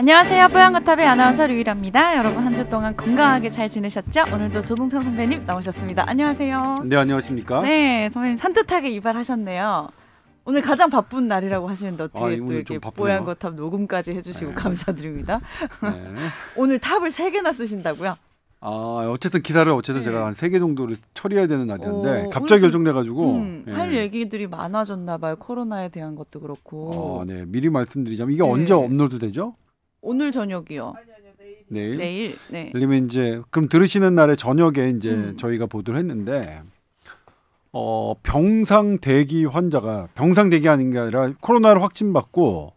안녕하세요. 뽀얀거탑의 아나운서 류일합니다. 여러분 한 주 동안 건강하게 잘 지내셨죠? 오늘도 조동찬 선배님 나오셨습니다. 안녕하세요. 네, 안녕하십니까? 네, 선배님 산뜻하게 이발하셨네요. 오늘 가장 바쁜 날이라고 하시는데 어떻게 또 이렇게 뽀얀거탑 녹음까지 해주시고 네. 감사드립니다. 네. 오늘 탑을 3개나 쓰신다고요? 어쨌든 기사를 네. 제가 한 3개 정도를 처리해야 되는 날이었는데 갑자기 결정돼가지고 네. 할 얘기들이 많아졌나 봐요. 코로나에 대한 것도 그렇고. 네, 미리 말씀드리자면 이게 언제 업로드 되죠? 오늘 저녁이요. 내일. 네. 그러면 이제 그럼 들으시는 날에 저녁에 이제 저희가 보도를 했는데 병상 대기 환자가 병상 대기하는 게 아니라 코로나를 확진받고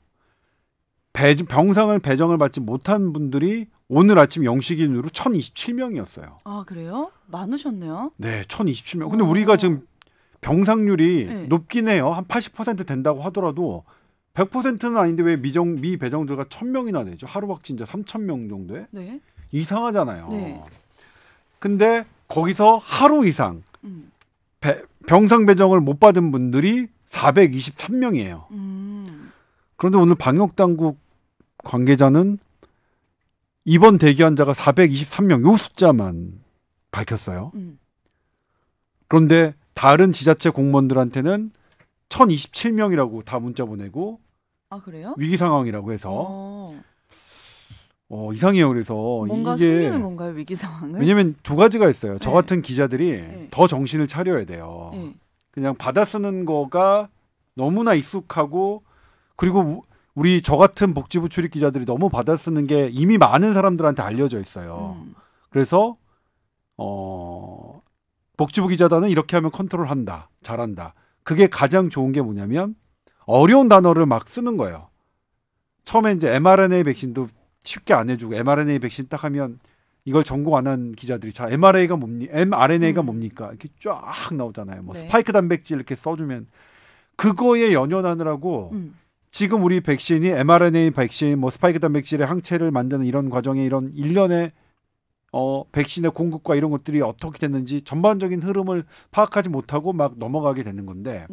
병상을 배정을 받지 못한 분들이 오늘 아침 0시 기준으로 1,027명이었어요. 아, 그래요? 많으셨네요. 네, 1,027명. 근데 우리가 지금 병상률이 높긴 해요. 한 80% 된다고 하더라도 100%는 아닌데 왜 미배정자가 1,000명이나 되죠? 하루 확진자 3,000명 정도에? 네. 이상하잖아요. 네. 근데 거기서 하루 이상 병상 배정을 못 받은 분들이 423명이에요. 그런데 오늘 방역당국 관계자는 입원 대기 환자가 423명 요 숫자만 밝혔어요. 그런데 다른 지자체 공무원들한테는 1,027명이라고 다 문자 보내고 그래요? 위기 상황이라고 해서 이상해요. 그래서 뭔가 이게 숨기는 건가요, 위기 상황을? 왜냐면 두 가지가 있어요. 저 같은 기자들이 더 정신을 차려야 돼요. 그냥 받아 쓰는 거가 너무나 익숙하고 그리고 우리 저 같은 복지부 출입 기자들이 너무 받아 쓰는 게 이미 많은 사람들한테 알려져 있어요. 그래서 복지부 기자단은 이렇게 하면 컨트롤한다, 잘한다. 그게 가장 좋은 게 뭐냐면 어려운 단어를 막 쓰는 거예요. 처음에 이제 mRNA 백신도 쉽게 안 해주고 mRNA 백신 딱 하면 이걸 전공 안 한 기자들이 자 mRNA가 뭡니까 이렇게 쫙 나오잖아요. 뭐 스파이크 단백질 이렇게 써주면 그거에 연연하느라고 지금 우리 백신이 mRNA 백신 뭐 스파이크 단백질의 항체를 만드는 이런 과정에 이런 일련의 백신의 공급과 이런 것들이 어떻게 됐는지 전반적인 흐름을 파악하지 못하고 막 넘어가게 되는 건데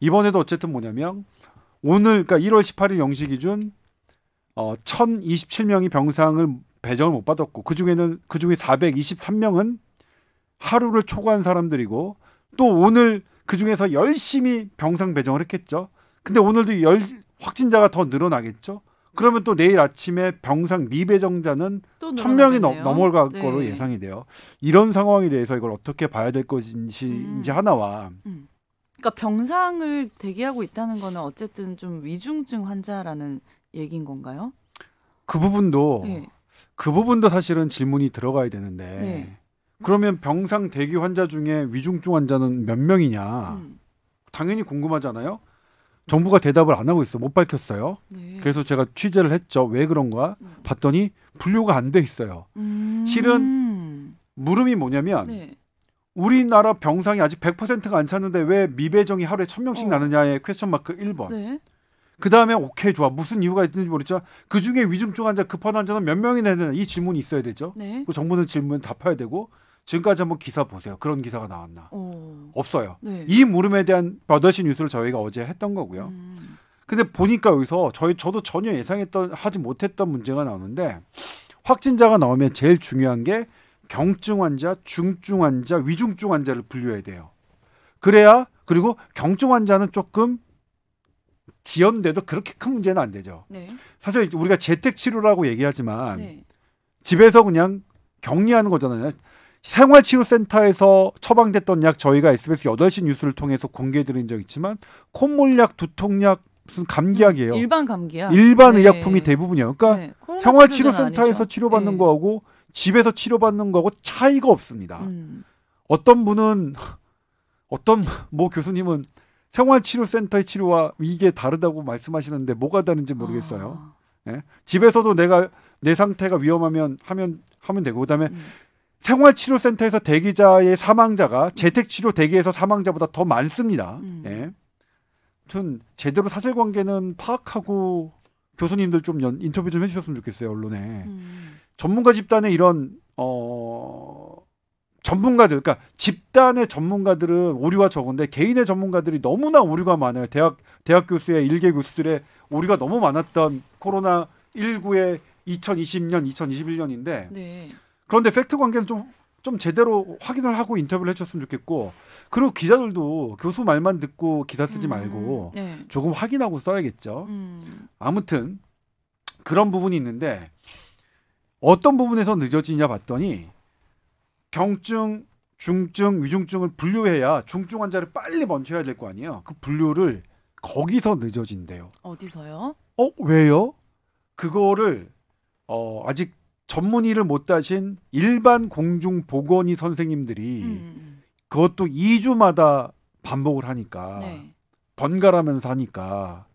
이번에도 어쨌든 뭐냐면 오늘 그러니까 1월 18일 0시 기준 1,027명이 병상을 배정을 못 받았고 그중에 423명은 하루를 초과한 사람들이고 또 오늘 그중에서 열심히 병상 배정을 했겠죠. 근데 오늘도 확진자가 더 늘어나겠죠. 그러면 또 내일 아침에 병상 미배정자는 1,000명이 넘어갈 거로 예상이 돼요. 이런 상황에 대해서 이걸 어떻게 봐야 될 것인지 하나와 그러니까 병상을 대기하고 있다는 거는 어쨌든 좀 위중증 환자라는 얘기인 건가요? 그 부분도 사실은 질문이 들어가야 되는데 그러면 병상 대기 환자 중에 위중증 환자는 몇 명이냐 당연히 궁금하잖아요. 정부가 대답을 안 하고 있어요. 못 밝혔어요. 그래서 제가 취재를 했죠. 왜 그런가 봤더니 분류가 안 돼 있어요. 실은 물음이 뭐냐면 우리나라 병상이 아직 100%가 안 찼는데 왜 미배정이 하루에 1,000명씩 나느냐의 퀘스천 마크 1번. 그 다음에 오케이 좋아. 무슨 이유가 있는지 모르겠지만 그중에 위중증 환자 급한 환자는 몇 명이나 되나 이 질문이 있어야 되죠. 그 정부는 질문 답해야 되고 지금까지 한번 기사 보세요. 그런 기사가 나왔나. 없어요. 이 물음에 대한 버더시 뉴스를 저희가 어제 했던 거고요. 근데 보니까 여기서 저도 전혀 하지 못했던 문제가 나오는데 확진자가 나오면 제일 중요한 게 경증 환자, 중증 환자, 위중증 환자를 분류해야 돼요. 그래야 그리고 경증 환자는 조금 지연돼도 그렇게 큰 문제는 안 되죠. 사실 우리가 재택치료라고 얘기하지만 집에서 그냥 격리하는 거잖아요. 생활치료센터에서 처방됐던 약 저희가 SBS 8시 뉴스를 통해서 공개해드린 적 있지만 콧물약, 두통약, 무슨 감기약이에요. 일반 감기약. 일반 의약품이 대부분이에요. 그러니까 생활치료센터에서 치료받는 거하고 집에서 치료받는 거하고 차이가 없습니다. 어떤 교수님은 생활치료센터의 치료와 이게 다르다고 말씀하시는데 뭐가 다른지 모르겠어요. 집에서도 내 상태가 위험하면 하면 되고 그다음에 생활치료센터에서 대기자의 사망자가 재택치료 대기에서 사망자보다 더 많습니다. 아무튼 제대로 사실관계는 파악하고 교수님들 좀 인터뷰 좀 해주셨으면 좋겠어요. 언론에. 전문가 집단의 이런 전문가들, 그러니까 집단의 전문가들은 오류가 적은데 개인의 전문가들이 너무나 오류가 많아요. 대학 교수의 일개 교수들의 오류가 너무 많았던 코로나 19의 2020년, 2021년인데 네. 그런데 팩트 관계는 좀 제대로 확인을 하고 인터뷰를 해줬으면 좋겠고 그리고 기자들도 교수 말만 듣고 기사 쓰지 말고 네. 조금 확인하고 써야겠죠. 아무튼 그런 부분이 있는데 어떤 부분에서 늦어지냐 봤더니 경증, 중증, 위중증을 분류해야 중증 환자를 빨리 먼저 해야 될 거 아니에요. 그 분류를 거기서 늦어진대요. 어디서요? 왜요? 그거를 아직 전문의를 못 따신 일반 공중보건의 선생님들이 그것도 2주마다 반복을 하니까 네. 번갈아면서 하니까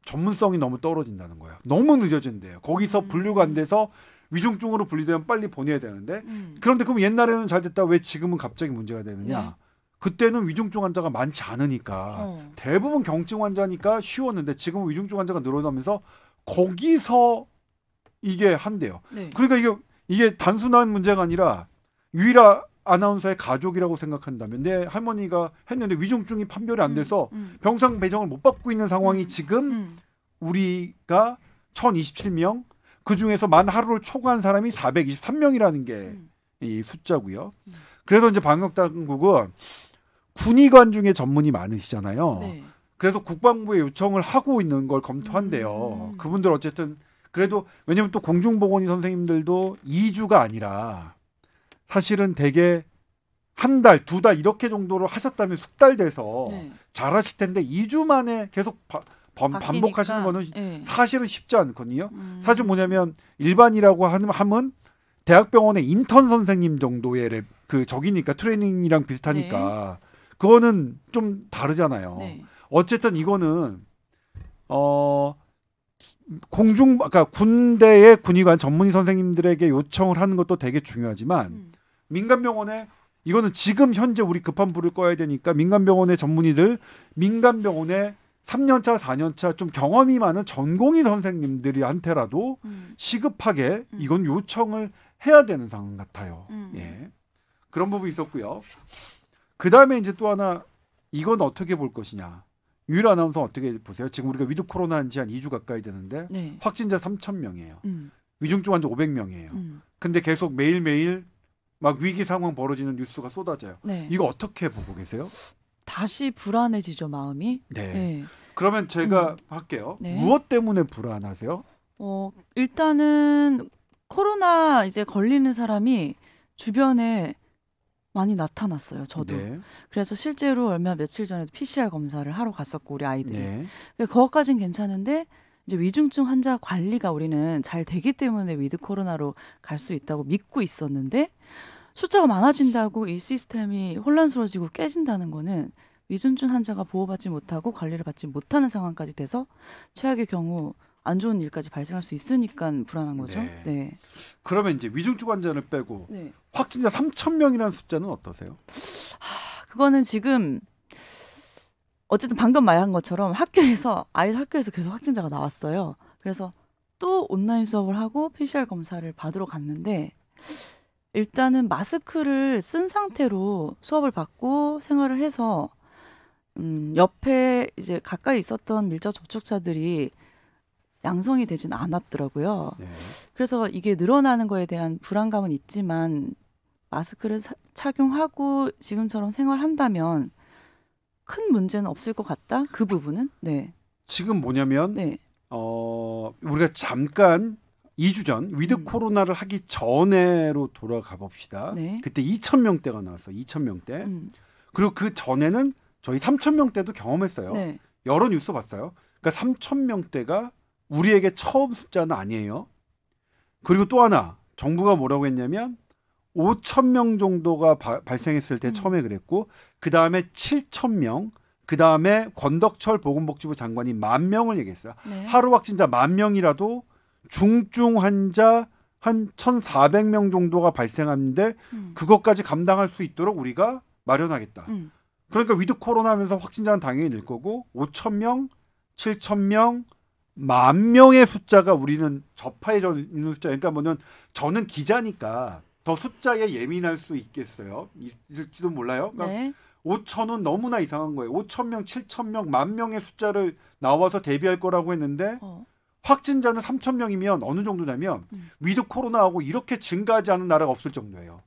전문성이 너무 떨어진다는 거예요. 너무 늦어진대요. 거기서 분류가 안 돼서 위중증으로 분리되면 빨리 보내야 되는데 그런데 그럼 옛날에는 잘 됐다 왜 지금은 갑자기 문제가 되느냐. 네. 그때는 위중증 환자가 많지 않으니까 대부분 경증 환자니까 쉬웠는데 지금은 위중증 환자가 늘어나면서 거기서 이게 한대요. 네. 그러니까 이게 단순한 문제가 아니라 유일한 아나운서의 가족이라고 생각한다면 내 할머니가 했는데 위중증이 판별이 안 돼서 병상 배정을 못 받고 있는 상황이 지금 우리가 1027명 그중에서 만 하루를 초과한 사람이 423명이라는 게 이 숫자고요. 그래서 이제 방역당국은 군의관 중에 전문이 많으시잖아요. 네. 그래서 국방부에 요청을 하고 있는 걸 검토한대요. 그분들 어쨌든 그래도 왜냐면 또 공중보건의 선생님들도 2주가 아니라 사실은 대개 한 달, 2달 이렇게 정도로 하셨다면 숙달 돼서 네. 잘하실 텐데 2주 만에 계속 반복하시는 거는 네. 사실은 쉽지 않거든요. 사실 뭐냐면 일반이라고 하면 대학병원의 인턴 선생님 정도의 그 적이니까 트레이닝이랑 비슷하니까 네. 그거는 좀 다르잖아요. 네. 어쨌든 이거는 그러니까 군대의 군의관 전문의 선생님들에게 요청을 하는 것도 되게 중요하지만 민간병원에 이거는 지금 현재 우리 급한 불을 꺼야 되니까 민간병원의 전문의들 민간병원에 3년차 4년차 좀 경험이 많은 전공의 선생님들한테라도 시급하게 이건 요청을 해야 되는 상황 같아요. 예. 그런 부분이 있었고요. 그다음에 이제 또 하나 이건 어떻게 볼 것이냐. 유일 아나운서 어떻게 보세요? 지금 우리가 위드 코로나 한 지 한 2주 가까이 되는데 네. 확진자 3,000명이에요. 위중증 환자 500명이에요. 근데 계속 매일매일 막 위기 상황 벌어지는 뉴스가 쏟아져요. 네. 이거 어떻게 보고 계세요? 다시 불안해지죠, 마음이. 네. 네. 그러면 제가 할게요. 네. 무엇 때문에 불안하세요? 일단은 코로나 이제 걸리는 사람이 주변에 많이 나타났어요. 저도. 네. 그래서 실제로 며칠 전에도 PCR 검사를 하러 갔었고 우리 아이들이. 네. 그것까진 괜찮은데 이제 위중증 환자 관리가 우리는 잘 되기 때문에 위드 코로나로 갈 수 있다고 믿고 있었는데 숫자가 많아진다고 이 시스템이 혼란스러워지고 깨진다는 거는 위중증 환자가 보호받지 못하고 관리를 받지 못하는 상황까지 돼서 최악의 경우 안 좋은 일까지 발생할 수 있으니까 불안한 거죠. 네. 네. 그러면 이제 위중증 환자를 빼고 네. 확진자 3,000명이라는 숫자는 어떠세요? 그거는 지금 어쨌든 방금 말한 것처럼 아이들 학교에서 계속 확진자가 나왔어요. 그래서 또 온라인 수업을 하고 PCR 검사를 받으러 갔는데 일단은 마스크를 쓴 상태로 수업을 받고 생활을 해서 옆에 이제 가까이 있었던 밀접 접촉자들이 양성이 되지는 않았더라고요. 네. 그래서 이게 늘어나는 거에 대한 불안감은 있지만 마스크를 착용하고 지금처럼 생활한다면 큰 문제는 없을 것 같다. 그 부분은. 네. 지금 뭐냐면 네. 우리가 잠깐 2주 전 위드 코로나를 하기 전에로 돌아가 봅시다. 네. 그때 2,000명대가 나왔어요. 2,000명대. 그리고 그 전에는 저희 3,000명대도 경험했어요. 네. 여러 뉴스 봤어요. 그러니까 3,000명대가 우리에게 처음 숫자는 아니에요. 그리고 또 하나 정부가 뭐라고 했냐면 5,000명 정도가 발생했을 때 처음에 그랬고 그 다음에 7,000명 그 다음에 권덕철 보건복지부 장관이 10,000명을 얘기했어요. 네. 하루 확진자 10,000명이라도 중증 환자 한 1,400명 정도가 발생하는데 그것까지 감당할 수 있도록 우리가 마련하겠다. 그러니까 위드 코로나 하면서 확진자는 당연히 늘 거고 5,000명, 7,000명 10,000명의 숫자가 우리는 접해져 있는 숫자. 그러니까 뭐냐면 저는 기자니까 더 숫자에 예민할 수 있겠어요. 있을지도 몰라요. 그러니까 네. 5,000은 너무나 이상한 거예요. 5,000명, 7,000명, 10,000명의 숫자를 나와서 대비할 거라고 했는데 확진자는 3,000명이면 어느 정도냐면 위드 코로나하고 이렇게 증가하지 않은 나라가 없을 정도예요.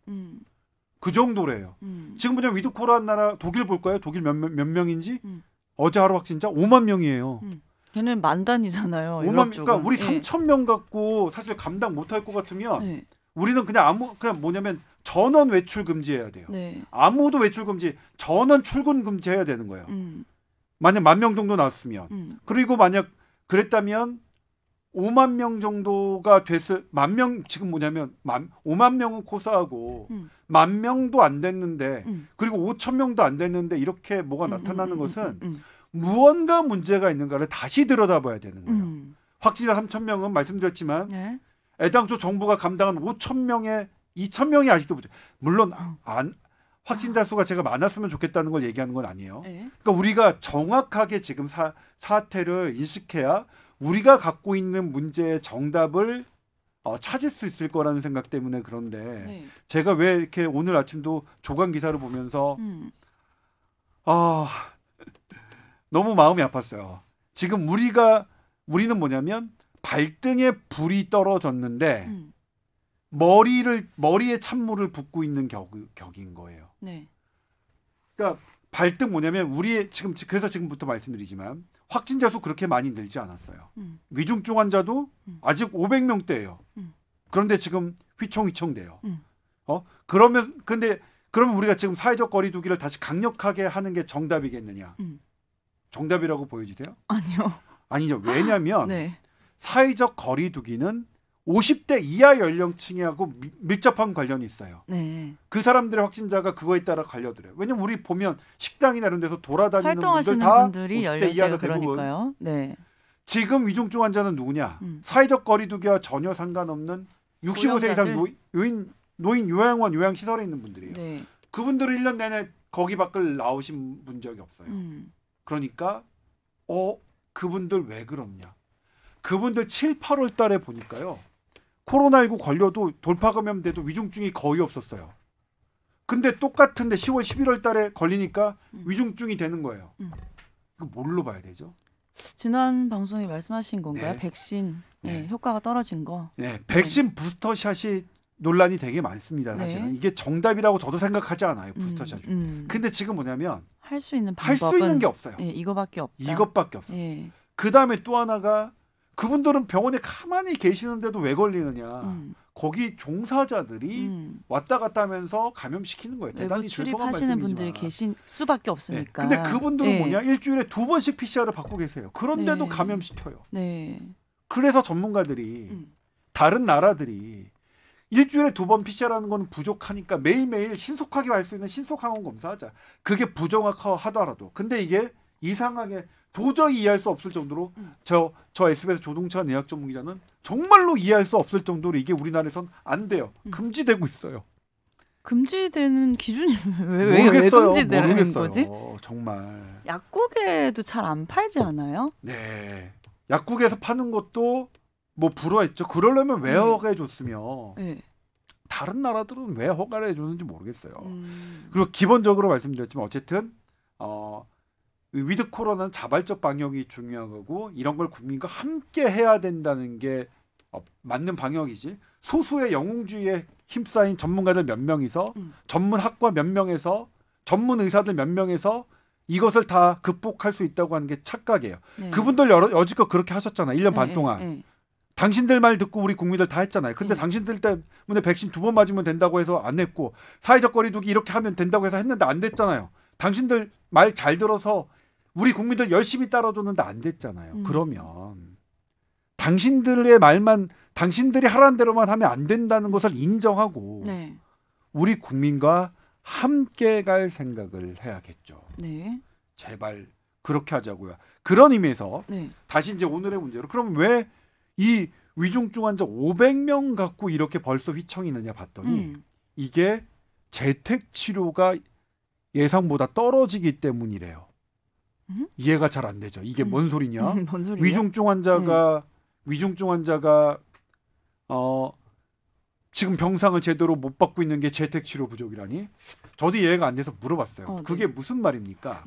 그 정도래요. 지금 그냥 위드 코로나 나라 독일 볼까요? 독일 몇 명인지? 어제 하루 확진자 5만 명이에요. 걔는 만 단위잖아요. 5만, 그러니까 우리 3,000명 갖고 사실 감당 못할 것 같으면 우리는 그냥 뭐냐면 전원 외출 금지해야 돼요. 아무도 외출 금지, 전원 출근 금지해야 되는 거예요. 만약 10,000명 정도 나왔으면 그리고 만약 그랬다면 5만 명 정도가 됐을 10,000명 지금 뭐냐면 5만 명은 고사하고 10,000명도 안 됐는데 그리고 5,000명도 안 됐는데 이렇게 뭐가 나타나는 것은 무언가 문제가 있는가를 다시 들여다봐야 되는 거예요. 확진자 3,000명은 말씀드렸지만 애당초 정부가 감당한 5,000명에 2,000명이 아직도 물론 확진자 수가 제가 많았으면 좋겠다는 걸 얘기하는 건 아니에요. 그러니까 우리가 정확하게 지금 사태를 인식해야 우리가 갖고 있는 문제의 정답을 찾을 수 있을 거라는 생각 때문에 그런데 제가 왜 이렇게 오늘 아침도 조간 기사를 보면서 너무 마음이 아팠어요. 지금 우리는 뭐냐면 발등에 불이 떨어졌는데 머리에 찬물을 붓고 있는 격인 거예요. 그러니까 발등 뭐냐면 그래서 지금부터 말씀드리지만 확진자 수 그렇게 많이 늘지 않았어요. 위중증 환자도 아직 500명대예요. 그런데 지금 휘청휘청돼요. 그러면 우리가 지금 사회적 거리두기를 다시 강력하게 하는 게 정답이겠느냐? 정답이라고 보여지세요? 아니요. 아니죠. 왜냐하면 사회적 거리두기는 50대 이하 연령층하고 밀접한 관련이 있어요. 그 사람들의 확진자가 그거에 따라 갈려들어요. 왜냐면 우리 보면 식당이나 이런 데서 돌아다니는 분들 다 분들이 50대 이하가 대부분. 지금 위중증 환자는 누구냐? 사회적 거리두기와 전혀 상관없는 65세 이상 노인 요양원 요양시설에 있는 분들이에요. 그분들은 1년 내내 거기 밖을 나오신 분 적이 없어요. 그러니까 그분들 왜 그러냐? 그분들 7, 8월 달에 보니까요. 코로나19 걸려도 돌파 감염돼도 위중증이 거의 없었어요. 근데 똑같은데 10월, 11월 달에 걸리니까 위중증이 되는 거예요. 이거 뭘로 봐야 되죠? 지난 방송에 말씀하신 건가요? 백신 효과가 떨어진 거. 백신 부스터샷이 논란이 되게 많습니다. 사실은 이게 정답이라고 저도 생각하지 않아요. 부스터샷. 근데 지금 뭐냐면 할 수 있는 게 없어요. 이거밖에 없다. 이것밖에 없어요. 그 다음에 또 하나가 그분들은 병원에 가만히 계시는데도 왜 걸리느냐. 거기 종사자들이 왔다 갔다 하면서 감염시키는 거예요. 대단히 죄송한 출입하시는 분들이 계신 수밖에 없으니까. 근데 그분들은 뭐냐. 일주일에 2번씩 PCR을 받고 계세요. 그런데도 감염시켜요. 그래서 전문가들이 다른 나라들이 일주일에 2번 PCR하는 건 부족하니까 매일매일 신속하게 할 수 있는 신속항원 검사하자. 그게 부정하더라도. 근데 이게 이상하게 도저히 이해할 수 없을 정도로 저 SBS 조동찬 의학 전문 기자는 정말로 이해할 수 없을 정도로 이게 우리나라에선 안 돼요. 금지되고 있어요. 금지되는 기준이 왜 금지되는 거지? 정말. 약국에도 잘 안 팔지 않아요? 네. 약국에서 파는 것도 뭐 불허했죠. 그러려면 왜 허가해 줬으며 다른 나라들은 왜 허가를 해줬는지 모르겠어요. 그리고 기본적으로 말씀드렸지만 어쨌든 위드 코로나는 자발적 방역이 중요한 거고 이런 걸 국민과 함께 해야 된다는 게 맞는 방역이지. 소수의 영웅주의에 힘싸인 전문가들 몇 명이서 전문 학과 몇 명에서 전문 의사들 몇 명에서 이것을 다 극복할 수 있다고 하는 게 착각이에요. 그분들 여지껏 그렇게 하셨잖아요. 1년 반 동안. 당신들 말 듣고 우리 국민들 다 했잖아요. 근데 당신들 때문에 백신 2번 맞으면 된다고 해서 안 했고 사회적 거리두기 이렇게 하면 된다고 해서 했는데 안 됐잖아요. 당신들 말 잘 들어서 우리 국민들 열심히 따라줬는데 안 됐잖아요. 그러면 당신들의 말만 당신들이 하라는 대로만 하면 안 된다는 것을 인정하고 우리 국민과 함께 갈 생각을 해야겠죠. 제발 그렇게 하자고요. 그런 의미에서 다시 이제 오늘의 문제로 그럼 왜 이 위중증 환자 500명 갖고 이렇게 벌써 휘청이느냐 봤더니 이게 재택 치료가 예상보다 떨어지기 때문이래요. 이해가 잘 안 되죠. 이게 뭔 소리냐? 뭔 소리예요? 위중증 환자가 지금 병상을 제대로 못 받고 있는 게 재택 치료 부족이라니? 저도 이해가 안 돼서 물어봤어요. 그게 무슨 말입니까?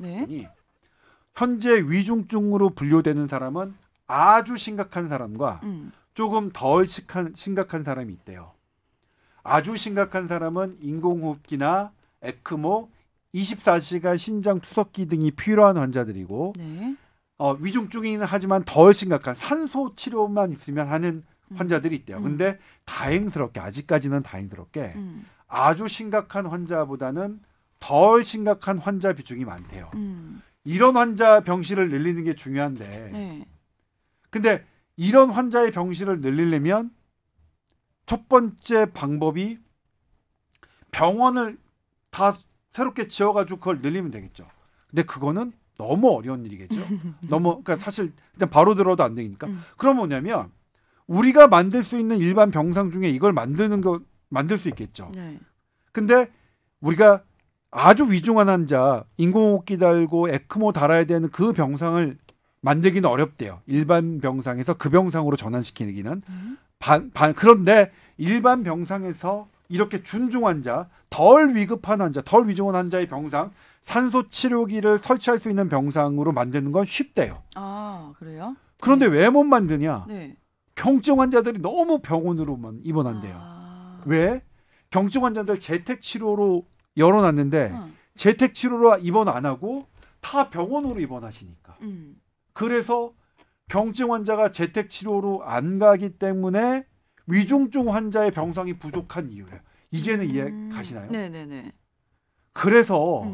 현재 위중증으로 분류되는 사람은 아주 심각한 사람과 조금 덜 심각한 사람이 있대요. 아주 심각한 사람은 인공호흡기나 에크모, 24시간 심장 투석기 등이 필요한 환자들이고 네. 위중증이긴 하지만 덜 심각한 산소 치료만 있으면 하는 환자들이 있대요. 근데 다행스럽게 아직까지는 다행스럽게 아주 심각한 환자보다는 덜 심각한 환자 비중이 많대요. 이런 환자 병실을 늘리는 게 중요한데 네. 근데 이런 환자의 병실을 늘리려면 첫 번째 방법이 병원을 다 새롭게 지어가지고 그걸 늘리면 되겠죠. 근데 그거는 너무 어려운 일이겠죠. 그러니까 사실 그냥 바로 들어도 안 되니까. 그럼 뭐냐면 우리가 만들 수 있는 일반 병상 중에 이걸 만들 수 있겠죠. 네. 근데 우리가 아주 위중한 환자, 인공호흡기 달고 에크모 달아야 되는 그 병상을 만들기는 어렵대요. 일반 병상에서 그 병상으로 전환시키기는. 그런데 일반 병상에서 이렇게 준중 환자, 덜 위급한 환자, 덜 위중한 환자의 병상, 산소 치료기를 설치할 수 있는 병상으로 만드는 건 쉽대요. 아, 그래요? 그런데 왜 못 만드냐? 네. 경증 환자들이 너무 병원으로만 입원한대요. 왜? 경증 환자들 재택 치료로 열어놨는데 재택 치료로 입원 안 하고 다 병원으로 입원하시니까. 그래서 경증 환자가 재택 치료로 안 가기 때문에 위중증 환자의 병상이 부족한 이유예요. 이제는 이해 가시나요? 네네네. 그래서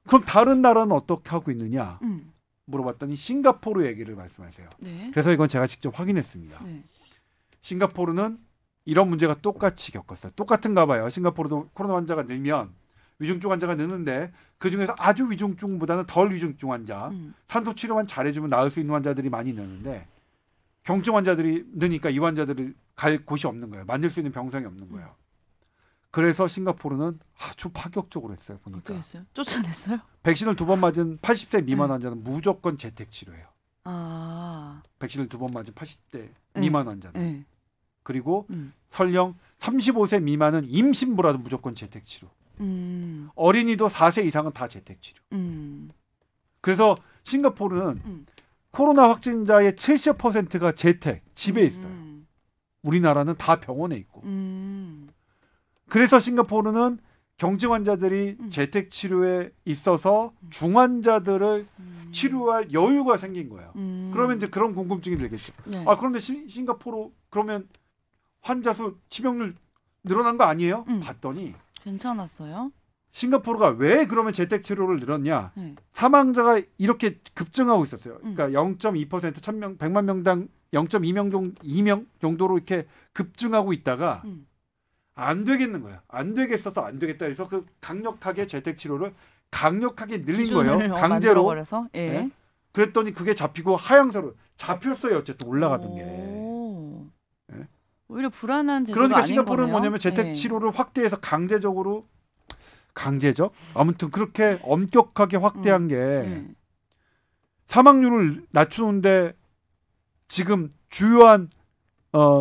그럼 다른 나라는 어떻게 하고 있느냐 물어봤더니 싱가포르 얘기를 말씀하세요. 네. 그래서 이건 제가 직접 확인했습니다. 네. 싱가포르는 이런 문제가 똑같이 겪었어요. 똑같은가 봐요. 싱가포르도 코로나 환자가 늘면 위중증 환자가 느는데 그중에서 아주 위중증보다는 덜 위중증 환자, 산소 치료만 잘해주면 나을 수 있는 환자들이 많이 느는데 경증 환자들이 느니까 이 환자들을 갈 곳이 없는 거예요. 만들 수 있는 병상이 없는 거예요. 그래서 싱가포르는 아주 파격적으로 했어요. 보니까. 어떻게 했어요? 쫓아냈어요? 백신을 2번 맞은 80세 미만 환자는 무조건 재택 치료예요. 아. 백신을 2번 맞은 80대 미만 환자는. 네. 그리고 설령 35세 미만은 임신부라도 무조건 재택 치료. 어린이도 4세 이상은 다 재택 치료. 그래서 싱가포르는 코로나 확진자의 70%가 재택, 집에 있어요. 우리나라는 다 병원에 있고. 그래서 싱가포르는 경증 환자들이 재택 치료에 있어서 중환자들을 치료할 여유가 생긴 거예요. 그러면 이제 그런 궁금증이 들겠죠. 네. 그런데 싱가포르 그러면 환자 수 치명률 늘어난 거 아니에요? 봤더니 괜찮았어요? 싱가포르가 왜 그러면 재택 치료를 늘었냐? 네. 사망자가 이렇게 급증하고 있었어요. 그러니까 0.2% 1000명 100만 명당 0.2명 정도로 이렇게 급증하고 있다가 안 되겠는 거야. 안 되겠어서 안 되겠다 해서 그 강력하게 재택 치료를 강력하게 늘린 거예요. 강제로. 예. 네? 그랬더니 그게 잡히고 하향세로 잡혔어요. 어쨌든 올라가던 게. 네? 오히려 불안한 제도가 그러니까 아닌 싱가포르는 거네요. 뭐냐면 재택 치료를 확대해서 강제적 아무튼 그렇게 엄격하게 확대한 게 사망률을 낮추는데 지금 주요한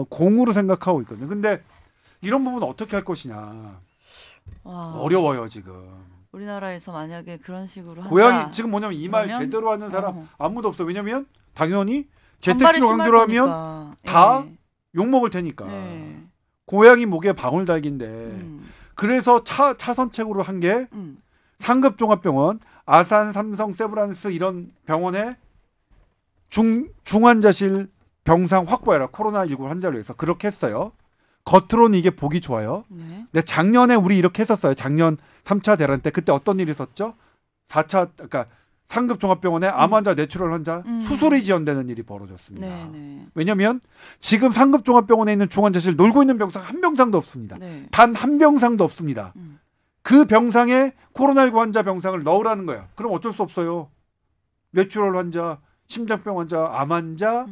공으로 생각하고 있거든요. 근데 이런 부분 어떻게 할 것이냐. 와. 어려워요 지금. 우리나라에서 만약에 그런 식으로 한다. 고양이 지금 뭐냐면 이 말 제대로 하는 사람 아무도 없어. 왜냐면 당연히 재택치료 강제로 하면 다 욕먹을 테니까. 고양이 목에 방울달기인데 그래서 차선책으로 한 게 상급종합병원, 아산, 삼성, 세브란스 이런 병원에 중환자실 병상 확보해라. 코로나19 환자를 위해서 그렇게 했어요. 겉으로는 이게 보기 좋아요. 네. 근데 작년에 우리 이렇게 했었어요. 작년 3차 대란 때 그때 어떤 일이 있었죠? 4차 그러니까 상급종합병원에 암 환자, 뇌출혈 환자 수술이 지연되는 일이 벌어졌습니다. 왜냐하면 지금 상급종합병원에 있는 중환자실 놀고 있는 병상 한 병상도 없습니다. 단 한 병상도 없습니다. 그 병상에 코로나19 환자 병상을 넣으라는 거예요. 그럼 어쩔 수 없어요. 뇌출혈 환자, 심장병 환자, 암 환자,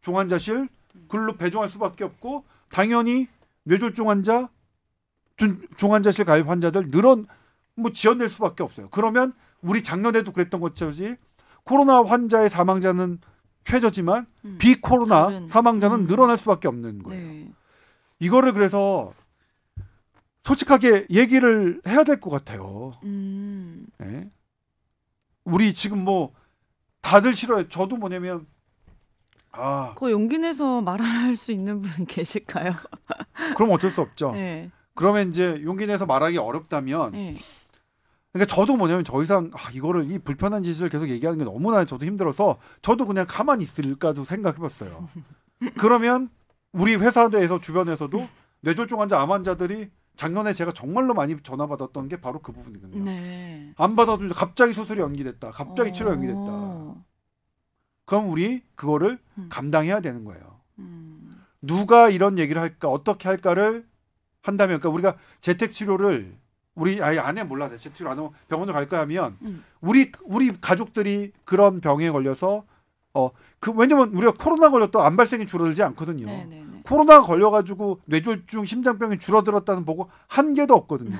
중환자실 글로 배정할 수밖에 없고 당연히 뇌졸중 환자, 중환자실 가입 환자들 지연될 수밖에 없어요. 그러면 우리 작년에도 그랬던 것처럼 코로나 환자의 사망자는 최저지만 비코로나 사망자는 늘어날 수밖에 없는 거예요. 이거를 그래서 솔직하게 얘기를 해야 될 것 같아요. 우리 지금 다들 싫어요. 저도 뭐냐면 그 용기 내서 말할 수 있는 분이 계실까요? 그럼 어쩔 수 없죠. 네. 그러면 이제 용기 내서 말하기 어렵다면, 그러니까 저도 뭐냐면 더 이상 이거를 이 불편한 짓을 계속 얘기하는 게 너무나 저도 힘들어서 저도 그냥 가만히 있을까도 생각해봤어요. 그러면 우리 회사에서 주변에서도 뇌졸중 환자, 암 환자들이 작년에 제가 정말로 많이 전화 받았던 게 바로 그 부분이거든요. 네. 안 받아도 갑자기 수술이 연기됐다. 갑자기 치료 연기됐다. 그럼 우리 그거를 감당해야 되는 거예요. 누가 이런 얘기를 할까, 어떻게 할까를 한다면, 그러니까 우리가 재택 치료를 우리 아예 안 해, 몰라, 재택 치료 안 하고 병원을 갈 거야 하면 우리 가족들이 그런 병에 걸려서 왜냐면 우리가 코로나 걸렸다 암 발생이 줄어들지 않거든요. 네네네. 코로나 걸려가지고 뇌졸중, 심장병이 줄어들었다는 보고 한 개도 없거든요.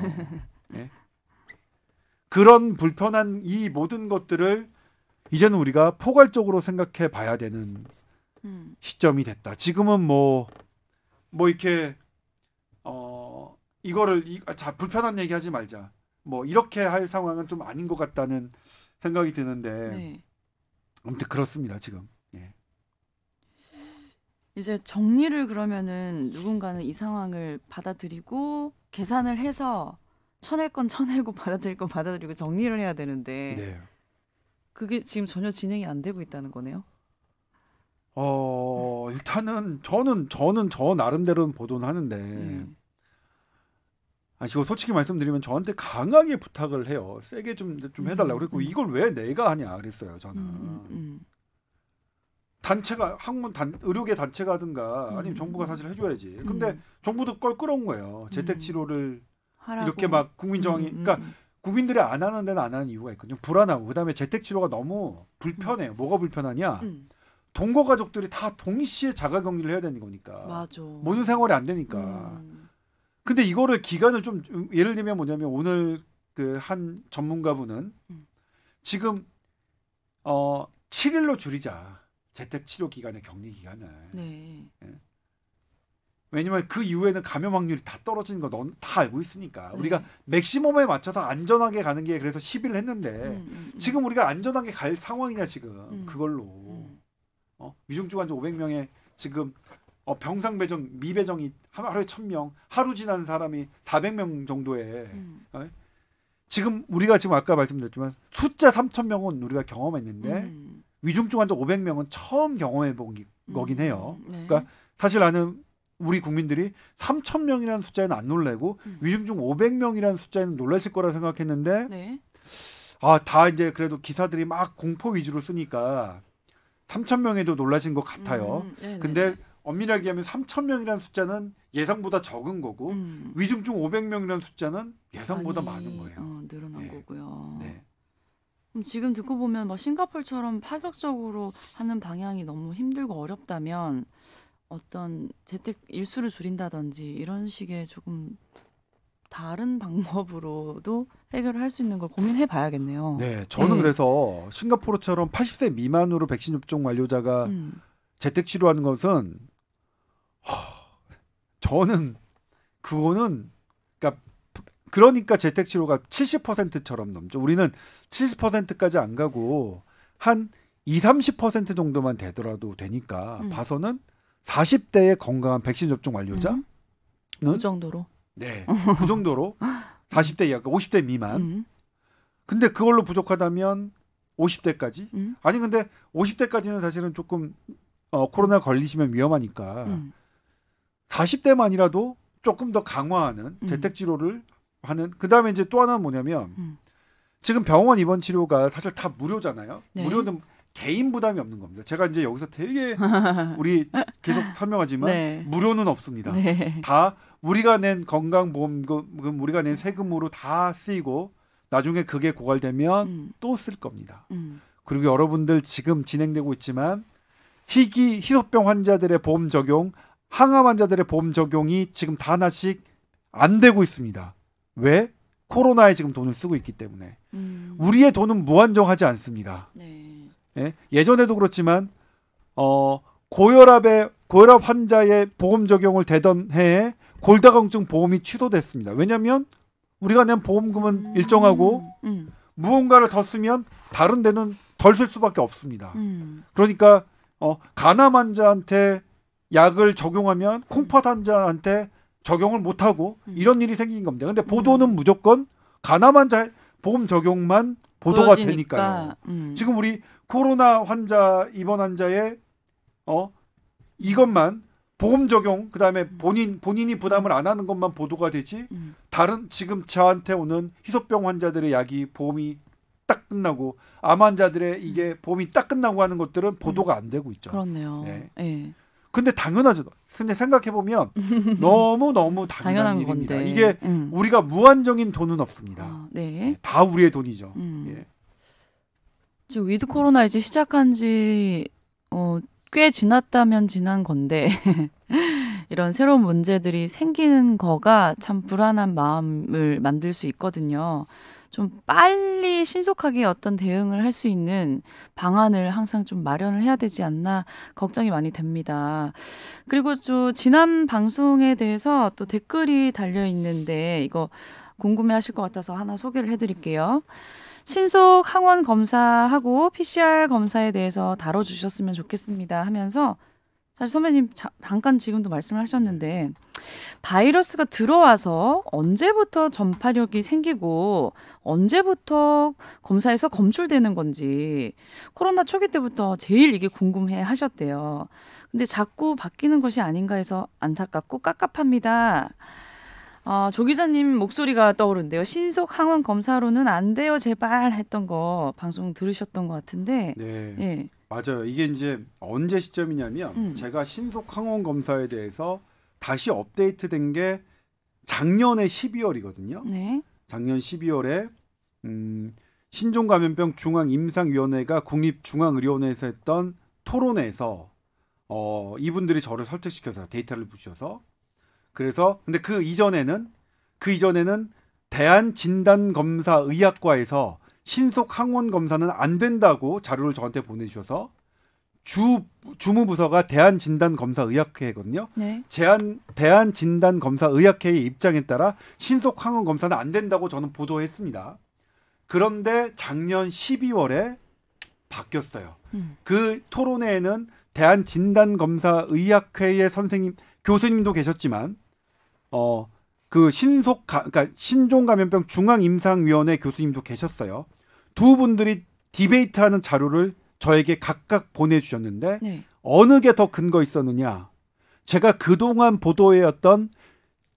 네. 그런 불편한 이 모든 것들을 이제는 우리가 포괄적으로 생각해 봐야 되는 시점이 됐다. 지금은 뭐 이렇게 이거를 불편한 얘기 하지 말자. 뭐 이렇게 할 상황은 좀 아닌 것 같다는 생각이 드는데 아무튼 그렇습니다. 지금. 예. 이제 정리를 그러면은 누군가는 이 상황을 받아들이고 계산을 해서 쳐낼 건 쳐내고 받아들일 건 받아들이고 정리를 해야 되는데 그게 지금 전혀 진행이 안 되고 있다는 거네요. 일단은 저는 저 나름대로는 보도는 하는데 이거 솔직히 말씀드리면 저한테 강하게 부탁을 해요. 세게 좀 해달라고. 그랬고 이걸 왜 내가 하냐 그랬어요. 저는. 단체가 의료계 단체가 하든가 아니면 정부가 사실 해줘야지. 근데 정부도 끌어온 거예요. 재택 치료를 이렇게 막 국민 저항이. 그러니까 국민들이 안 하는 데는 안 하는 이유가 있거든요. 불안하고. 그다음에 재택 치료가 너무 불편해요. 뭐가 불편하냐? 동거 가족들이 다 동시에 자가격리를 해야 되는 거니까. 맞아. 모든 생활이 안 되니까. 근데 이거를 기간을 좀 예를 들면 뭐냐면 오늘 그 한 전문가분은 지금 7일로 줄이자. 재택 치료 기간의 격리 기간을. 네. 왜냐면 그 이후에는 감염 확률이 다 떨어지는 거 넌 다 알고 있으니까. 우리가 맥시멈에 맞춰서 안전하게 가는 게 그래서 10일 했는데 지금 우리가 안전하게 갈 상황이냐 지금. 그걸로. 위중증 환자 500명에 지금 병상 배정, 미배정이 하루에 1000명, 하루 지난 사람이 400명 정도에 지금 우리가 지금 아까 말씀드렸지만 숫자 3000명은 우리가 경험했는데 위중증 환자 500명은 처음 경험해 본 거긴 해요. 그러니까 사실 나는 우리 국민들이 3000명이라는 숫자에는 안 놀래고 위중증 500명이라는 숫자에는 놀라실 거라 생각했는데 다 이제 그래도 기사들이 막 공포 위주로 쓰니까 3000명에도 놀라신 것 같아요. 근데 엄밀하게 하면 3000명이라는 숫자는 예상보다 적은 거고 위중증 500명이라는 숫자는 예상보다 많은 거예요. 늘어난 거고요. 그럼 지금 듣고 보면 뭐 싱가포르처럼 파격적으로 하는 방향이 너무 힘들고 어렵다면 어떤 재택 일수를 줄인다든지 이런 식의 조금 다른 방법으로도 해결을 할 수 있는 걸 고민해 봐야겠네요. 네, 저는 그래서 싱가포르처럼 80세 미만으로 백신 접종 완료자가 재택 치료하는 것은 저는 그거는 그러니까 재택 치료가 70%처럼 넘죠. 우리는 70%까지 안 가고 한 20-30% 정도만 되더라도 되니까 봐서는 40대의 건강한 백신 접종 완료자는 그 정도로. 네, 그 정도로 40대 이하, 50대 미만. 근데 그걸로 부족하다면 50대까지. 아니 근데 50대까지는 사실은 조금 코로나 걸리시면 위험하니까 40대만이라도 조금 더 강화하는 재택 치료를 하는. 그다음에 이제 또 하나는 뭐냐면 지금 병원 입원 치료가 사실 다 무료잖아요. 무료는 개인 부담이 없는 겁니다. 제가 이제 여기서 되게 우리 계속 설명하지만 무료는 없습니다. 다 우리가 낸 건강보험금, 우리가 낸 세금으로 다 쓰이고 나중에 그게 고갈되면 또 쓸 겁니다. 그리고 여러분들 지금 진행되고 있지만 희소병 환자들의 보험 적용, 항암 환자들의 보험 적용이 지금 다 하나씩 안 되고 있습니다. 왜? 코로나에 지금 돈을 쓰고 있기 때문에. 우리의 돈은 무한정하지 않습니다. 예? 예전에도 그렇지만 고혈압 환자의 보험 적용을 되던 해에 골다공증 보험이 취소됐습니다. 왜냐하면 우리가 낸 보험금은 일정하고 무언가를 더 쓰면 다른 데는 덜 쓸 수밖에 없습니다. 그러니까 간암 환자한테 약을 적용하면 콩팥 환자한테 적용을 못하고 이런 일이 생긴 겁니다. 근데 보도는 무조건 간암 환자 보험 적용만 보도가 보여지니까. 되니까요. 지금 우리 코로나 환자 입원 환자의 이것만 보험 적용 그다음에 본인이 부담을 안 하는 것만 보도가 되지 다른 지금 저한테 오는 희소병 환자들의 약이 보험이 딱 끝나고 암 환자들의 이게 보험이 딱 끝나고 하는 것들은 보도가 안 되고 있죠. 그렇네요. 네. 네. 근데 당연하죠. 근데 생각해 보면 너무 당연한 일입니다. 건데. 이게 우리가 무한정인 돈은 없습니다. 네. 다 우리의 돈이죠. 예. 지금 위드 코로나 이제 시작한 지 꽤 지났다면 지난 건데 이런 새로운 문제들이 생기는 거가 참 불안한 마음을 만들 수 있거든요. 좀 빨리 신속하게 어떤 대응을 할 수 있는 방안을 항상 좀 마련을 해야 되지 않나 걱정이 많이 됩니다. 그리고 또 지난 방송에 대해서 또 댓글이 달려 있는데 이거 궁금해하실 것 같아서 하나 소개를 해드릴게요. 신속 항원 검사하고 PCR 검사에 대해서 다뤄주셨으면 좋겠습니다 하면서 사실 선배님 잠깐 지금도 말씀하셨는데 바이러스가 들어와서 언제부터 전파력이 생기고 언제부터 검사에서 검출되는 건지 코로나 초기 때부터 제일 이게 궁금해 하셨대요. 근데 자꾸 바뀌는 것이 아닌가 해서 안타깝고 깝깝합니다. 조 기자님 목소리가 떠오른대요. 신속 항원 검사로는 안 돼요 제발 했던 거 방송 들으셨던 것 같은데. 네. 예. 맞아요. 이게 이제 언제 시점이냐면 제가 신속 항원 검사에 대해서 다시 업데이트된 게 작년에 12월이거든요. 네. 작년 12월에 신종감염병 중앙임상위원회가 국립중앙의료원에서 했던 토론회에서 이분들이 저를 설득시켜서 데이터를 부셔서 그래서 근데 그 이전에는 대한진단검사의학과에서 신속 항원 검사는 안 된다고 자료를 저한테 보내주셔서 주무부서가 대한진단검사의학회거든요. 네. 대한진단검사의학회의 입장에 따라 신속 항원 검사는 안 된다고 저는 보도했습니다. 그런데 작년 12월에 바뀌었어요. 그 토론회에는 대한진단검사의학회의 교수님도 계셨지만 그 그러니까 신종감염병 중앙임상위원회 교수님도 계셨어요. 두 분들이 디베이트하는 자료를 저에게 각각 보내주셨는데 네. 어느 게 더 근거 있었느냐? 제가 그동안 보도해왔던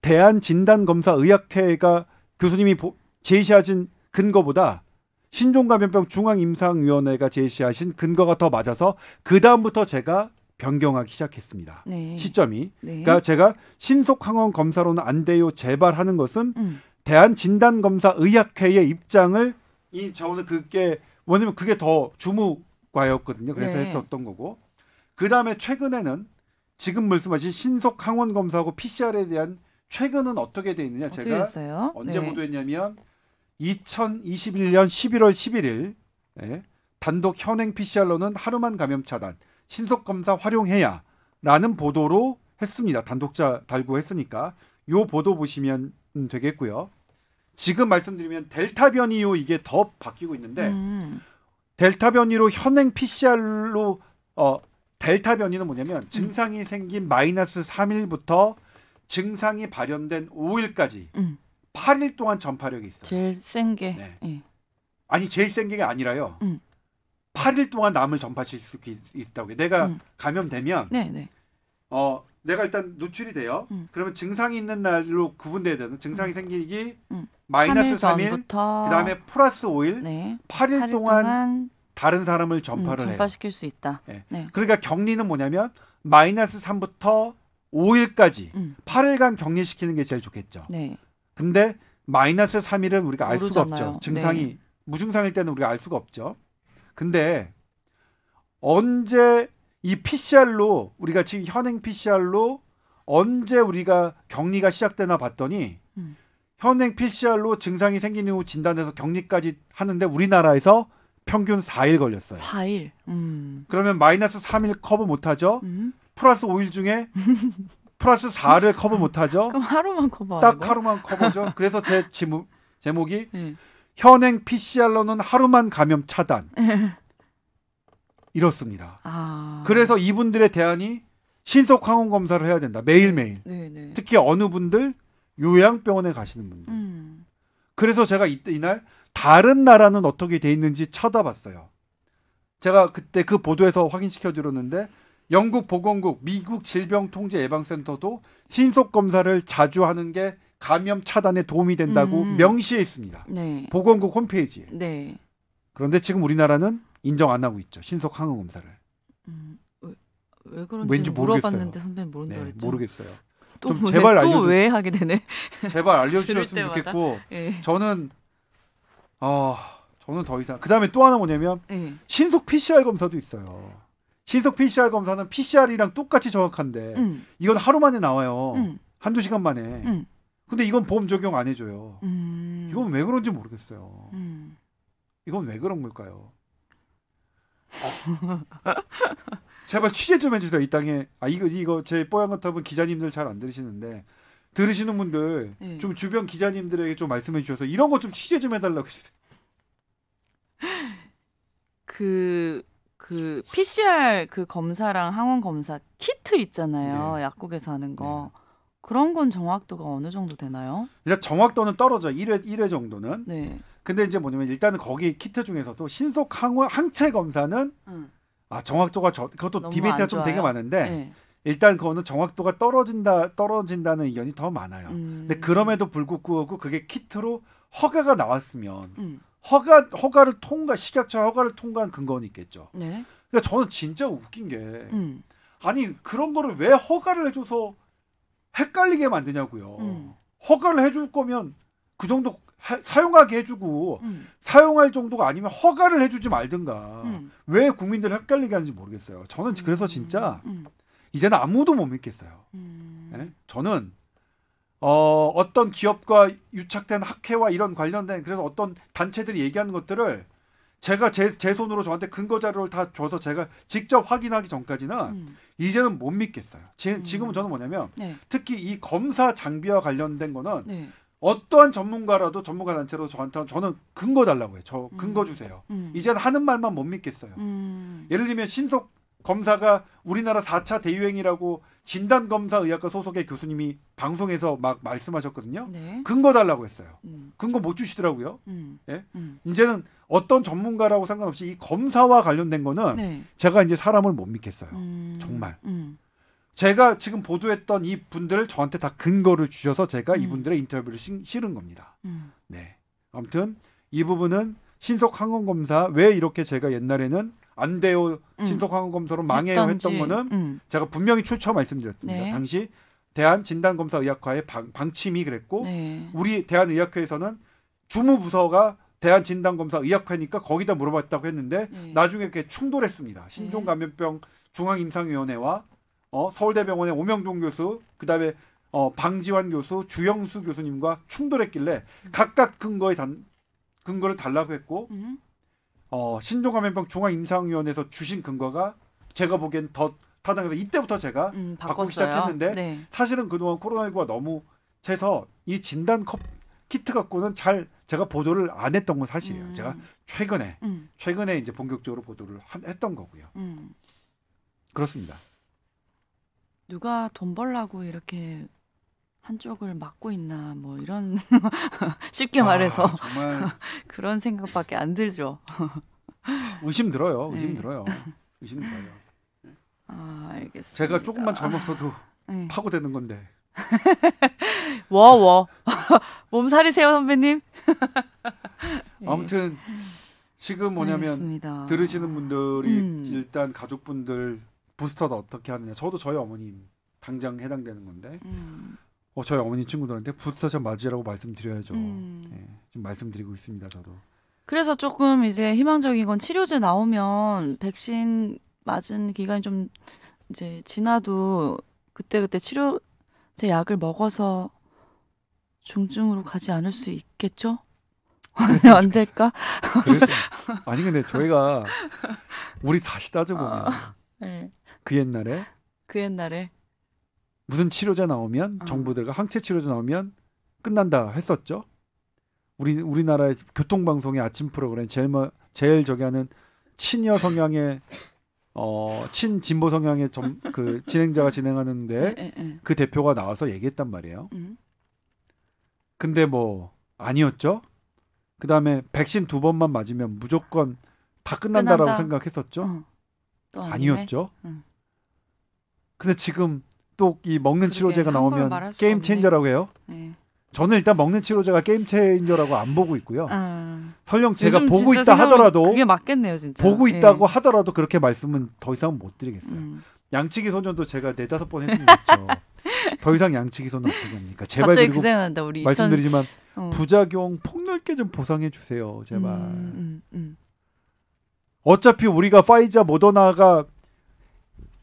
대한진단검사의학회가 교수님이 제시하신 근거보다 신종감염병 중앙임상위원회가 제시하신 근거가 더 맞아서 그 다음부터 제가 변경하기 시작했습니다. 네. 시점이. 네. 그러니까 제가 신속 항원 검사로는 안 돼요 제발 하는 것은 대한진단검사의학회의 입장을 저는 그게 뭐냐면 그게 더 주무과였거든요. 그래서 네. 했었던 거고. 그 다음에 최근에는 지금 말씀하신 신속 항원 검사하고 PCR에 대한 최근은 어떻게 돼 있느냐? 제가 했어요? 언제 네. 보도했냐면 2021년 11월 11일 단독 현행 PCR로는 하루만 감염 차단. 신속검사 활용해야라는 보도로 했습니다. 단독자 달고 했으니까 요 보도 보시면 되겠고요. 지금 말씀드리면 델타 변이로 이게 더 바뀌고 있는데 델타 변이로 현행 PCR로 델타 변이는 뭐냐면 증상이 생긴 마이너스 3일부터 증상이 발현된 5일까지 8일 동안 전파력이 있어요. 제일 센 게. 네. 네. 아니 제일 센 게 아니라요. 8일 동안 남을 전파실 수 있다고. 내가 감염되면 네네. 내가 일단 노출이 돼요. 그러면 증상이 있는 날로 구분돼야 되는 증상이 생기기 마이너스 3일 그다음에 플러스 5일 네. 8일 동안 다른 사람을 전파를 해요. 전파시킬 수 있다. 네. 네. 그러니까 격리는 뭐냐면 마이너스 3부터 5일까지 8일간 격리시키는 게 제일 좋겠죠. 네. 근데 마이너스 3일은 우리가 알 수가 없죠. 증상이 네. 무증상일 때는 우리가 알 수가 없죠. 근데 언제 이 PCR로 우리가 지금 현행 PCR로 언제 우리가 격리가 시작되나 봤더니 현행 PCR로 증상이 생긴 이후 진단해서 격리까지 하는데 우리나라에서 평균 4일 걸렸어요. 4일. 그러면 마이너스 3일 커버 못하죠. 플러스 5일 중에 플러스 4를 커버 못하죠. 그럼 하루만 커버. 딱 하루만 커버죠. 그래서 제 제목이 현행 PCR로는 하루만 감염 차단. 이렇습니다. 그래서 이분들의 대안이 신속 항원 검사를 해야 된다. 매일매일. 네. 특히 어느 분들 요양병원에 가시는 분들. 그래서 제가 이날 다른 나라는 어떻게 돼 있는지 쳐다봤어요. 제가 그때 그 보도에서 확인시켜 드렸는데 영국 보건국, 미국 질병통제예방센터도 신속 검사를 자주 하는 게 감염 차단에 도움이 된다고 명시해 있습니다. 네. 보건국 홈페이지에. 네. 그런데 지금 우리나라는 인정 안 하고 있죠. 신속 항원 검사를. 왜 그런지 물어봤는데 선배님 모른다 그랬죠. 모르겠어요. 좀 제발 또 왜 하게 되네. 제발 알려주셨으면 좋겠고 저는 더 이상 그다음에 또 하나 뭐냐면 신속 PCR 검사도 있어요. 신속 PCR 검사는 PCR이랑 똑같이 정확한데 이건 하루 만에 나와요. 한두 시간 만에. 근데 이건 보험 적용 안 해줘요. 이건 왜 그런지 모르겠어요. 이건 왜 그런 걸까요? 제발 취재 좀 해주세요. 이 땅에 이거 제 뽀얀 거탑은 기자님들 잘 안 들으시는데 들으시는 분들 좀 주변 기자님들에게 좀 말씀해 주셔서 이런 거 좀 취재 좀 해달라고 해주세요. 그 PCR 그 검사랑 항원 검사 키트 있잖아요. 약국에서 하는 거. 그런 건 정확도가 어느 정도 되나요? 일단 정확도는 떨어져. 1회 정도는. 근데 이제 뭐냐면 일단은 거기 키트 중에서도 신속 항체 검사는 정확도가 그것도 디베이트가 좀 되게 많은데 일단 그거는 정확도가 떨어진다는 의견이 더 많아요. 근데 그럼에도 불구하고 그게 키트로 허가가 나왔으면 허가를 식약처 허가를 통과한 근거는 있겠죠. 그러니까 저는 진짜 웃긴 게 아니 그런 거를 왜 허가를 해줘서 헷갈리게 만드냐고요. 허가를 해줄 거면 그 정도 사용하게 해주고 사용할 정도가 아니면 허가를 해주지 말든가. 왜 국민들을 헷갈리게 하는지 모르겠어요. 저는 그래서 진짜 이제는 아무도 못 믿겠어요. 저는 어떤 기업과 유착된 학회와 이런 관련된 그래서 어떤 단체들이 얘기하는 것들을 제가 제 손으로 저한테 근거 자료를 다 줘서 제가 직접 확인하기 전까지는 이제는 못 믿겠어요. 지금은 저는 뭐냐면 특히 이 검사 장비와 관련된 거는 어떠한 전문가라도 전문가 단체로 저는 근거 달라고 해요. 저 근거 주세요. 이제는 하는 말만 못 믿겠어요. 예를 들면 신속 검사가 우리나라 4차 대유행이라고 진단검사의학과 소속의 교수님이 방송에서 막 말씀하셨거든요. 근거 달라고 했어요. 근거 못 주시더라고요. 이제는 어떤 전문가라고 상관없이 이 검사와 관련된 거는 제가 이제 사람을 못 믿겠어요. 정말. 제가 지금 보도했던 이 분들을 저한테 다 근거를 주셔서 제가 이분들의 인터뷰를 실은 겁니다. 아무튼 이 부분은 신속 항원 검사 왜 이렇게 제가 옛날에는 안 돼요. 신속 항원 검사로 망해요 했던 거는 제가 분명히 출처 말씀드렸습니다. 당시 대한진단검사의학과의 방침이 그랬고 우리 대한의학회에서는 주무부서가 대한진단검사의학회니까 거기다 물어봤다고 했는데 나중에 그게 충돌했습니다. 신종감염병 중앙임상위원회와 서울대병원의 오명종 교수 그다음에 방지환 교수 주영수 교수님과 충돌했길래 각각 근거를 달라고 했고 신종감염병 중앙임상위원회에서 주신 근거가 제가 보기엔 더 타당해서 이때부터 제가 바꾸기 시작했는데 사실은 그동안 코로나19가 너무 해서 이 진단 키트 갖고는 제가 보도를 안 했던 건 사실이에요. 제가 최근에 이제 본격적으로 보도를 했던 거고요. 그렇습니다. 누가 돈 벌라고 이렇게 한쪽을 막고 있나 뭐 이런 쉽게 말해서 정말 그런 생각밖에 안 들죠. 의심 들어요. 알겠습니다. 제가 조금만 젊었어도 파고되는 건데. 몸살이세요 선배님? 아무튼 지금 뭐냐면 알겠습니다. 들으시는 분들이 일단 가족분들 부스터도 어떻게 하느냐. 저도 저희 어머님 당장 해당되는 건데 저희 어머니 친구들한테 부스터샷 맞으라고 말씀드려야죠. 지금 말씀드리고 있습니다. 저도. 그래서 조금 이제 희망적인 건 치료제 나오면 백신 맞은 기간이 좀 이제 지나도 그때 치료제 약을 먹어서 중증으로 가지 않을 수 있겠죠? 안 될까? 그래서, 아니 근데 저희가 우리 다시 따져보면 그 옛날에 무슨 치료제 나오면 정부들과 항체 치료제 나오면 끝난다 했었죠. 우리나라의 교통방송의 아침 프로그램 제일 저기 하는 친여 성향의 친진보 성향의 그 진행자가 진행하는데 그 대표가 나와서 얘기했단 말이에요. 근데 뭐 아니었죠. 그다음에 백신 2번만 맞으면 무조건 다 끝난다라고 생각했었죠. 또 아니었죠. 근데 지금 또 이 먹는 치료제가 나오면 게임 체인저라고 해요. 네. 저는 일단 먹는 치료제가 게임 체인저라고 안 보고 있고요. 설령 제가 보고 있다 하더라도 그게 맞겠네요, 진짜. 보고 있다고 하더라도 그렇게 말씀은 더 이상 못 드리겠어요. 양치기 소년도 제가 4-5번 했으면 좋죠. 더 이상 양치기 소년 어떻게 합니까? 제발. 갑자기 그리고 그 생각난다. 우리 말씀드리지만 부작용 폭넓게 좀 보상해 주세요. 제발. 어차피 우리가 파이자 모더나가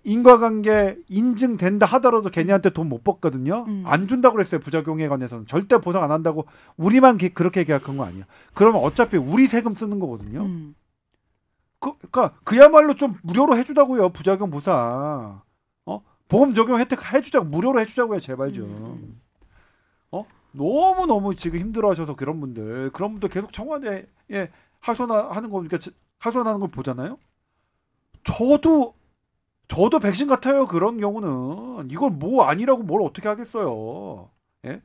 인과관계 인증된다 하더라도 걔네한테 돈 못 받거든요. 안 준다고 그랬어요. 부작용에 관해서는 절대 보상 안 한다고 우리만 그렇게 계약한 거 아니야. 그러면 어차피 우리 세금 쓰는 거거든요. 그러니까 그야말로 좀 무료로 해주자고요. 부작용 보상. 보험 적용 혜택 해주자고 무료로 해주자고요. 제발 좀. 너무 지금 힘들어하셔서 그런 분들 계속 청와대에 하소연하는 거니까 하소연하는 걸 보잖아요. 저도 백신 같아요. 그런 경우는 이걸 뭐 아니라고 뭘 어떻게 하겠어요. 예?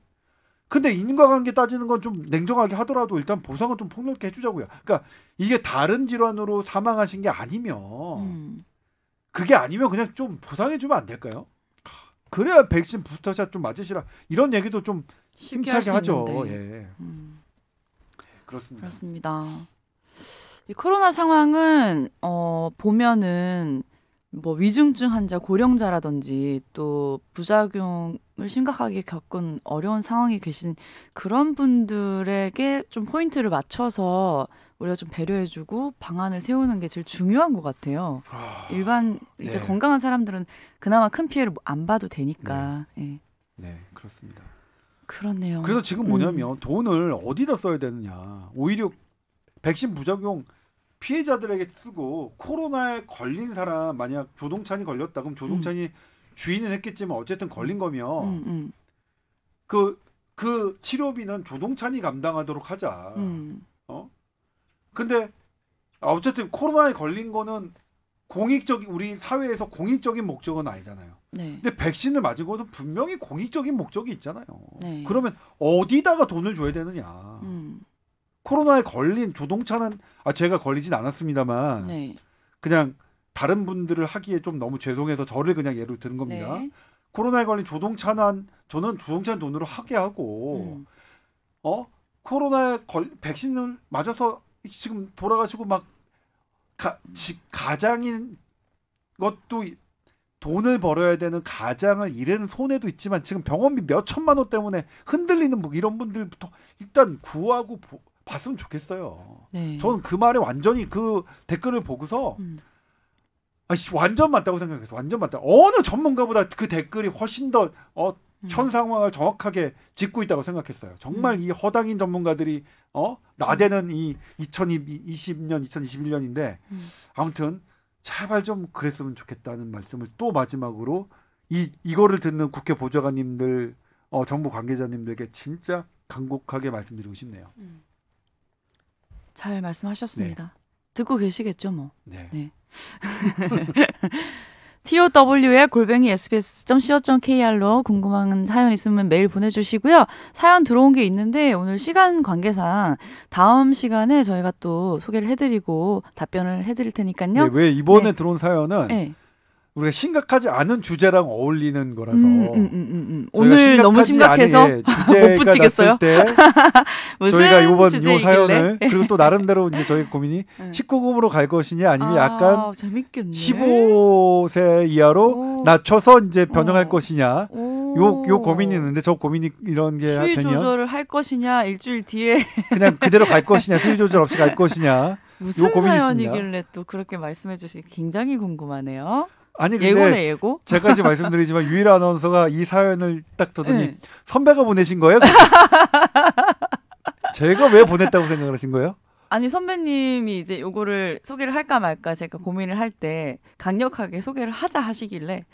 근데 인과관계 따지는 건 좀 냉정하게 하더라도 일단 보상은 좀 폭넓게 해주자고요. 그러니까 이게 다른 질환으로 사망하신 게 아니면 그게 아니면 그냥 좀 보상해주면 안 될까요? 그래야 백신 부스터샷 좀 맞으시라 이런 얘기도 좀 힘차게 하죠. 예. 그렇습니다. 이 코로나 상황은 보면은 뭐 위중증 환자, 고령자라든지 또 부작용을 심각하게 겪은 어려운 상황에 계신 그런 분들에게 좀 포인트를 맞춰서 우리가 좀 배려해주고 방안을 세우는 게 제일 중요한 것 같아요. 일반 이렇게 건강한 사람들은 그나마 큰 피해를 안 봐도 되니까. 네, 그렇습니다. 그렇네요. 그래서 지금 뭐냐면 돈을 어디다 써야 되느냐. 오히려 백신 부작용 피해자들에게 쓰고 코로나에 걸린 사람 만약 조동찬이 걸렸다 그럼 조동찬이 주인은 했겠지만 어쨌든 걸린 거면 그 치료비는 조동찬이 감당하도록 하자. 근데 어쨌든 코로나에 걸린 거는 우리 사회에서 공익적인 목적은 아니잖아요. 근데 백신을 맞은 것은 분명히 공익적인 목적이 있잖아요. 그러면 어디다가 돈을 줘야 되느냐. 코로나에 걸린 조동찬은 제가 걸리진 않았습니다만 그냥 다른 분들을 하기에 좀 너무 죄송해서 저를 그냥 예로 드는 겁니다. 코로나에 걸린 조동찬은 저는 조동찬 돈으로 하게 하고 코로나에 백신을 맞아서 지금 돌아가시고 막 가장인 것도 돈을 벌어야 되는 가장을 일하는 손해도 있지만 지금 병원비 몇 천만 원 때문에 흔들리는 이런 분들부터 일단 구하고 봤으면 좋겠어요. 저는 그 말에 완전히 그 댓글을 보고서 완전 맞다고 생각했어요. 완전 맞다. 어느 전문가보다 그 댓글이 훨씬 더 현 상황을 정확하게 짚고 있다고 생각했어요. 정말 이 허당인 전문가들이 나대는 이 2020년, 2021년인데 아무튼 제발 좀 그랬으면 좋겠다는 말씀을 또 마지막으로 이거를 듣는 국회 보좌관님들, 정부 관계자님들에게 진짜 간곡하게 말씀드리고 싶네요. 잘 말씀하셨습니다. 듣고 계시겠죠, 뭐. 네. TOWR@sbs.co.kr로 궁금한 사연 있으면 메일 보내주시고요. 사연 들어온 게 있는데 오늘 시간 관계상 다음 시간에 저희가 또 소개를 해드리고 답변을 해드릴 테니까요. 왜 이번에 들어온 사연은 우리가 심각하지 않은 주제랑 어울리는 거라서 오늘 너무 심각해서 못 붙이겠어요. 때 저희가 이번 이 사연을 그리고 또 나름대로 이제 저희 고민이 19금으로 갈 것이냐 아니면 약간 재밌겠네. 15세 이하로 낮춰서 이제 변형할 것이냐 요 고민이 있는데 저 고민이 이런 게 수위 되면 조절을 할 것이냐 일주일 뒤에 그냥 그대로 갈 것이냐 수위 조절 없이 갈 것이냐 무슨 사연이길래 또 그렇게 말씀해 주시기 굉장히 궁금하네요. 아니 근데 예고네 예고. 제가 지금 말씀드리지만 유일 아나운서가 이 사연을 딱 듣더니 선배가 보내신 거예요? 제가 왜 보냈다고 생각을 하신 거예요? 아니 선배님이 이제 요거를 소개를 할까 말까 제가 고민을 할 때 강력하게 소개를 하자 하시길래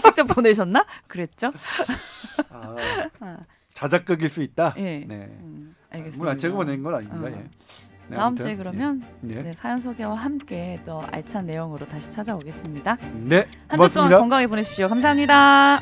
직접 보내셨나? 그랬죠? 자작극일 수 있다? 네. 네. 알겠습니다. 물론 제가 보낸 건 아닙니다. 예. 네, 다음 아무튼, 주에 그러면 네. 네, 사연 소개와 함께 또 알찬 내용으로 다시 찾아오겠습니다. 네, 한 주 동안 고맙습니다. 건강히 보내십시오. 감사합니다.